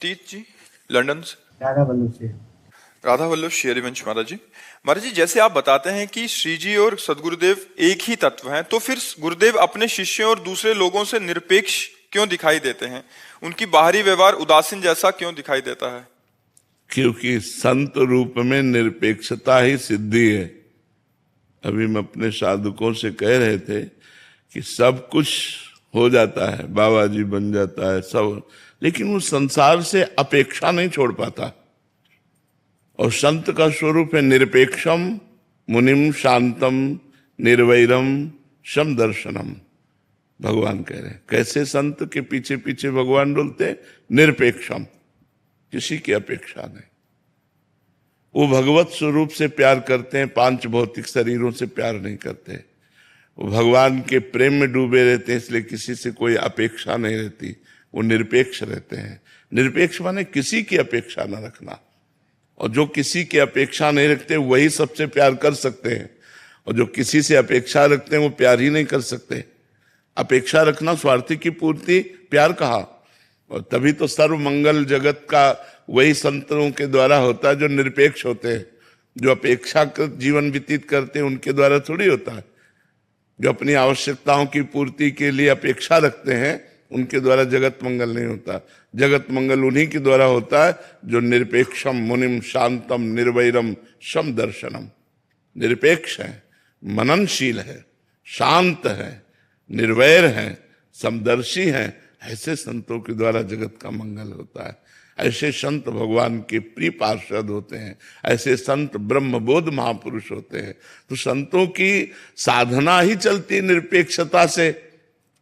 तीत जी, लंदन से। राधा वल्लभ से। राधा वल्लभ श्री हरिवंश महाराज जी। महाराज जी, जैसे आप बताते हैं कि श्री जी और सदगुरुदेव एक ही तत्व हैं, तो फिर गुरुदेव अपने शिष्यों और दूसरे लोगों से निरपेक्ष क्यों दिखाई देते हैं? उनकी बाहरी व्यवहार उदासीन जैसा क्यों दिखाई देता है? क्योंकि संत रूप में निरपेक्षता ही सिद्धि है। अभी हम अपने साधकों से कह रहे थे कि सब कुछ हो जाता है, बाबा जी बन जाता है सब, लेकिन वो संसार से अपेक्षा नहीं छोड़ पाता। और संत का स्वरूप है निरपेक्षम मुनिम शांतम निर्वैरम शम दर्शनम। भगवान कह रहे हैं कैसे संत के पीछे पीछे भगवान डोलते? निरपेक्षम, किसी की अपेक्षा नहीं। वो भगवत स्वरूप से प्यार करते हैं, पांच भौतिक शरीरों से प्यार नहीं करते। वो भगवान के प्रेम में डूबे रहते हैं, इसलिए किसी से कोई अपेक्षा नहीं रहती। वो निरपेक्ष रहते हैं। निरपेक्ष माने किसी की अपेक्षा न रखना, और जो किसी की अपेक्षा नहीं रखते वही सबसे प्यार कर सकते हैं, और जो किसी से अपेक्षा रखते हैं वो प्यार ही नहीं कर सकते। अपेक्षा रखना स्वार्थी की पूर्ति प्यार कहा। और तभी तो सर्व मंगल जगत का वही संतों के द्वारा होता है जो निरपेक्ष होते हैं। जो अपेक्षाकृत जीवन व्यतीत करते हैं उनके द्वारा थोड़ी होता है। जो अपनी आवश्यकताओं की पूर्ति के लिए अपेक्षा रखते हैं उनके द्वारा जगत मंगल नहीं होता। जगत मंगल उन्हीं के द्वारा होता है जो निरपेक्षम मुनिम शांतम निर्वैरम शम दर्शनम। निरपेक्ष है, मननशील है, शांत है, निर्वैर है, समदर्शी है। ऐसे संतों के द्वारा जगत का मंगल होता है। ऐसे संत भगवान के प्रिय पार्षद होते हैं। ऐसे संत ब्रह्मबोध महापुरुष होते हैं। तो संतों की साधना ही चलती है निरपेक्षता से।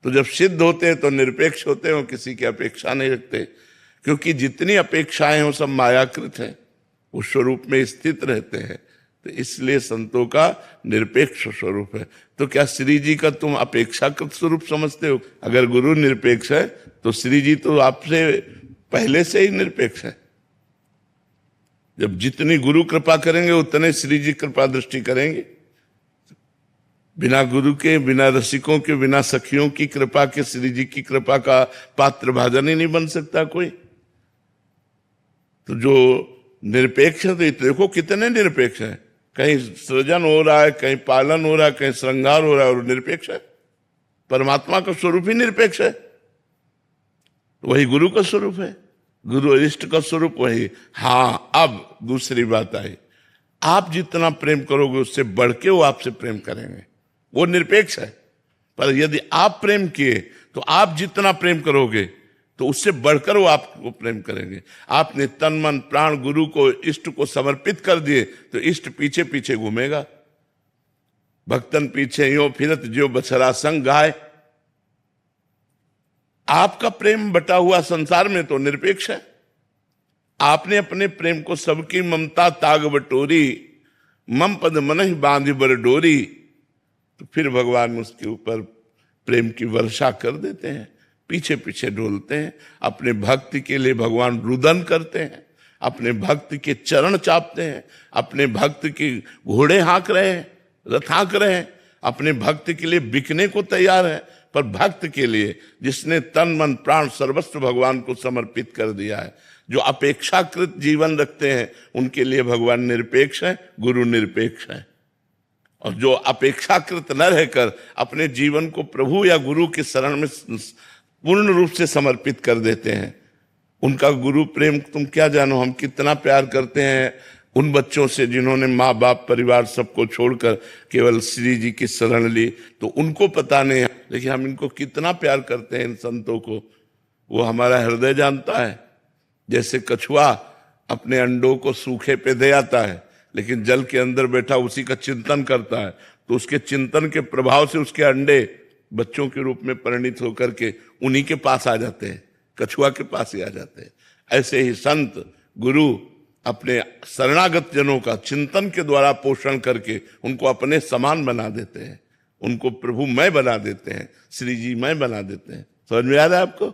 तो जब सिद्ध होते हैं तो निरपेक्ष होते हैं, वो किसी की अपेक्षा नहीं रखते। क्योंकि जितनी अपेक्षाएं हो सब मायाकृत है, उस स्वरूप में स्थित रहते हैं। तो इसलिए संतों का निरपेक्ष स्वरूप है। तो क्या श्री जी का तुम अपेक्षाकृत स्वरूप समझते हो? अगर गुरु निरपेक्ष है तो श्री जी तो आपसे पहले से ही निरपेक्ष है। जब जितनी गुरु कृपा करेंगे उतने श्री जी कृपा दृष्टि करेंगे। बिना गुरु के, बिना रसिकों के, बिना सखियों की कृपा के श्री जी की कृपा का पात्र भाजन ही नहीं बन सकता कोई। तो जो निरपेक्ष है, तो देखो कितने निरपेक्ष है। कहीं सृजन हो रहा है, कहीं पालन हो रहा है, कहीं श्रृंगार हो रहा है, और निरपेक्ष है। परमात्मा का स्वरूप ही निरपेक्ष है। वही गुरु का स्वरूप है, गुरु इष्ट का स्वरूप वही। हाँ, अब दूसरी बात आई, आप जितना प्रेम करोगे उससे बढ़ के वो आपसे प्रेम करेंगे। वो निरपेक्ष है। पर यदि आप प्रेम किए तो आप जितना प्रेम करोगे तो उससे बढ़कर वो आपको प्रेम करेंगे। आपने तन मन प्राण गुरु को, इष्ट को समर्पित कर दिए तो इष्ट पीछे पीछे घूमेगा। भक्तन पीछे यो फिरत जो बछड़ा संग गाय। आपका प्रेम बटा हुआ संसार में तो निरपेक्ष है। आपने अपने प्रेम को सबकी ममता ताग बटोरी, मम पद मनहि बांधि बर डोरी। तो फिर भगवान उसके ऊपर प्रेम की वर्षा कर देते हैं, पीछे पीछे डोलते हैं। अपने भक्ति के लिए भगवान रुदन करते हैं, अपने भक्त के चरण चापते हैं, अपने भक्त के घोड़े हाँक रहे हैं, रथ हाँक रहे हैं, अपने भक्त के लिए बिकने को तैयार है। पर भक्त के लिए, जिसने तन मन प्राण सर्वस्व भगवान को समर्पित कर दिया है, जो अपेक्षाकृत जीवन रखते हैं, उनके लिए भगवान निरपेक्ष है, गुरु निरपेक्ष है। और जो अपेक्षाकृत न रहकर अपने जीवन को प्रभु या गुरु के शरण में पूर्ण रूप से समर्पित कर देते हैं, उनका गुरु प्रेम तुम क्या जानो। हम कितना प्यार करते हैं उन बच्चों से जिन्होंने माँ बाप परिवार सबको छोड़कर केवल श्री जी की शरण ली, तो उनको पता नहीं है। लेकिन हम इनको कितना प्यार करते हैं, इन संतों को। वो हमारा हृदय जानता है। जैसे कछुआ अपने अंडों को सूखे पे दे आता है, लेकिन जल के अंदर बैठा उसी का चिंतन करता है, तो उसके चिंतन के प्रभाव से उसके अंडे बच्चों के रूप में परिणित होकर के उन्हीं के पास आ जाते हैं, कछुआ के पास ही आ जाते हैं। ऐसे ही संत गुरु अपने शरणागत जनों का चिंतन के द्वारा पोषण करके उनको अपने समान बना देते हैं, उनको प्रभु मैं बना देते हैं, श्री जी मैं बना देते हैं। समझ में आ रहा है आपको?